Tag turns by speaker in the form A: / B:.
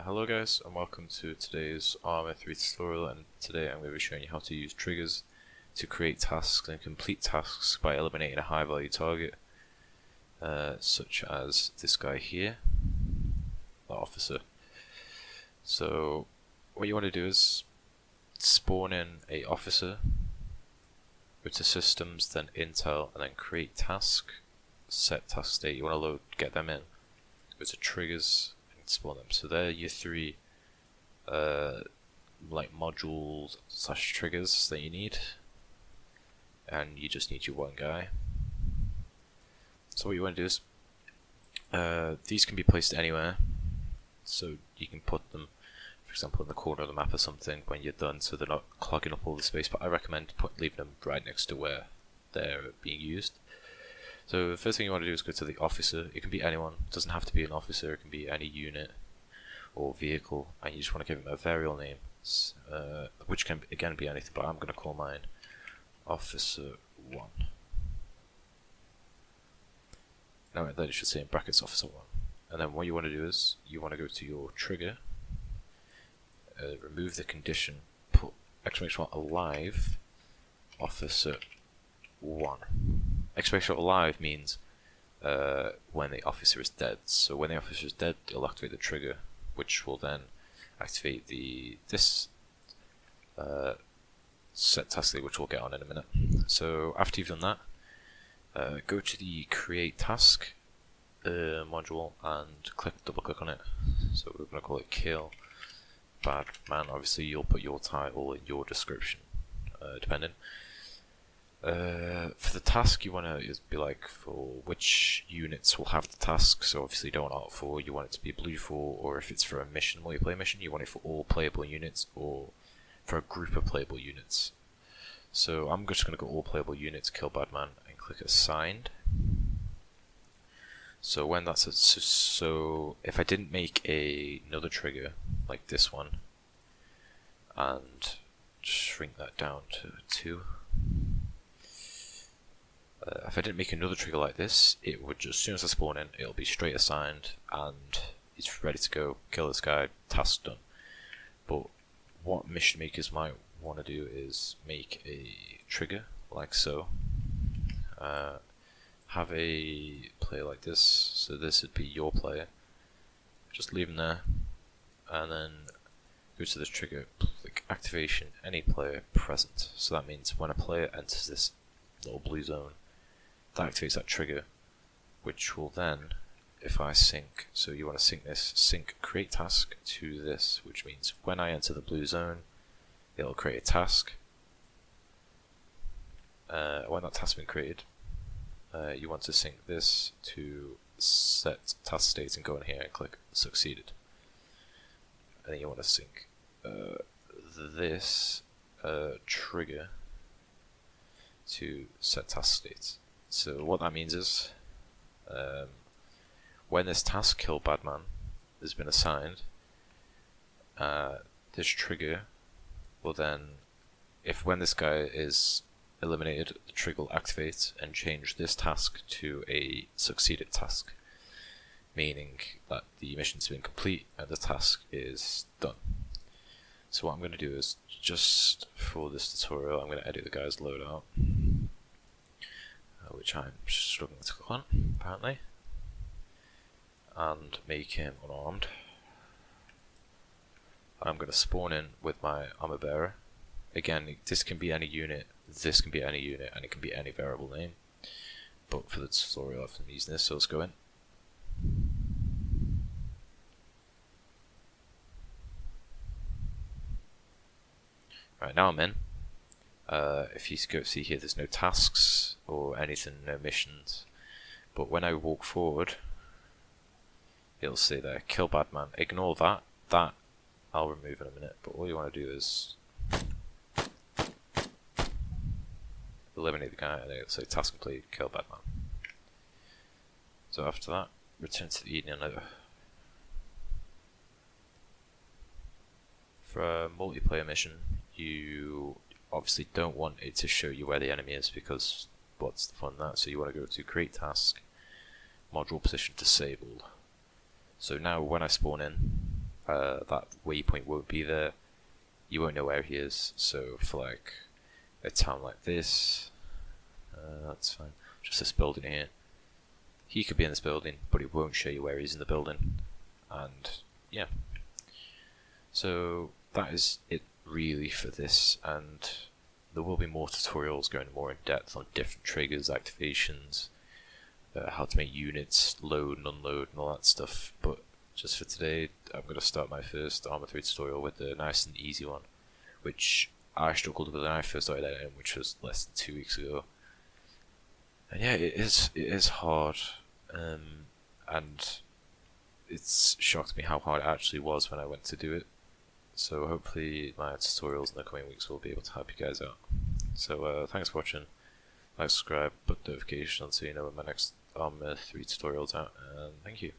A: Hello guys, and welcome to today's Arma 3 tutorial, and today I'm going to be showing you how to use triggers to create tasks and complete tasks by eliminating a high value target, such as this guy here, the officer. So what you want to do is spawn in a officer, go to systems, then intel, and then create task, set task state. You want to get them in, go to triggers, spawn them. So they're your three like modules / triggers that you need, and you just need your one guy. So what you want to do is these can be placed anywhere, so you can put them, for example, in the corner of the map or something when you're done, so they're not clogging up all the space. But I recommend leaving them right next to where they're being used. So the first thing you want to do is go to the officer. It can be anyone, it doesn't have to be an officer, it can be any unit or vehicle, and you just want to give them a variable name, which can again be anything, but I'm going to call mine Officer 1. Now then it should say in brackets Officer 1. And then what you want to do is, you want to go to your trigger, remove the condition, put !alive Officer 1. !alive means when the officer is dead. So when the officer is dead, it'll activate the trigger, which will then activate this set task, which we'll get on in a minute. So after you've done that, go to the create task module and double click on it. So we're going to call it kill bad man. Obviously you'll put your title in your description, depending. For the task, you want to be like, for which units will have the task. So obviously you don't want alt for, you want it to be blue for, or if it's for a mission, multiplayer mission, you want it for all playable units or for a group of playable units. So I'm just going to go all playable units, kill bad man, and click assigned. So when that's so if I didn't make another trigger like this one and shrink that down to 2. If I didn't make another trigger like this, it would just, as soon as I spawn in, it'll be straight assigned and it's ready to go, kill this guy, task done. But what mission makers might want to do is make a trigger like so, have a player like this, so this would be your player, just leave him there, and then go to this trigger, click activation, any player present. So that means when a player enters this little blue zone, that activates that trigger, which will then, if I sync, so you want to sync this, sync create task to this, which means when I enter the blue zone, it'll create a task. When that task has been created, you want to sync this to set task state and go in here and click succeeded. And then you want to sync this trigger to set task states. So what that means is, when this task kill bad man has been assigned, this trigger will then, when this guy is eliminated, the trigger will activate and change this task to a succeeded task, meaning that the mission's been complete and the task is done. So what I'm going to do is, just for this tutorial, I'm going to edit the guy's loadout, which I'm struggling to click on, apparently, and make him unarmed. I'm going to spawn in with my armor bearer. Again, this can be any unit, this can be any unit, and it can be any variable name. But for the tutorial, I'm using this, so let's go in. Right, now I'm in. If you go see here, there's no tasks or anything, no missions. But when I walk forward, it'll say there, kill bad man. Ignore that. That I'll remove in a minute. But all you want to do is eliminate the guy, and it'll say task complete, kill bad man. So after that, return to the evening later. For a multiplayer mission, you obviously don't want it to show you where the enemy is, because what's the fun in that? So you want to go to create task, module position disabled. So now when I spawn in, that waypoint won't be there. You won't know where he is. So for like a town like this, that's fine. Just this building here. He could be in this building, but it won't show you where he's in the building. And yeah. So that is it really for this, and there will be more tutorials going more in depth on different triggers, activations, how to make units load and unload and all that stuff. But just for today, I'm going to start my first Arma 3 tutorial with a nice and easy one, which I struggled with when I first started editing, which was less than 2 weeks ago. And yeah, it is hard, and it's shocked me how hard it actually was when I went to do it. So hopefully my tutorials in the coming weeks will be able to help you guys out. So thanks for watching, like, subscribe, put notifications on so you know when my next Arma 3 tutorial's out, and thank you.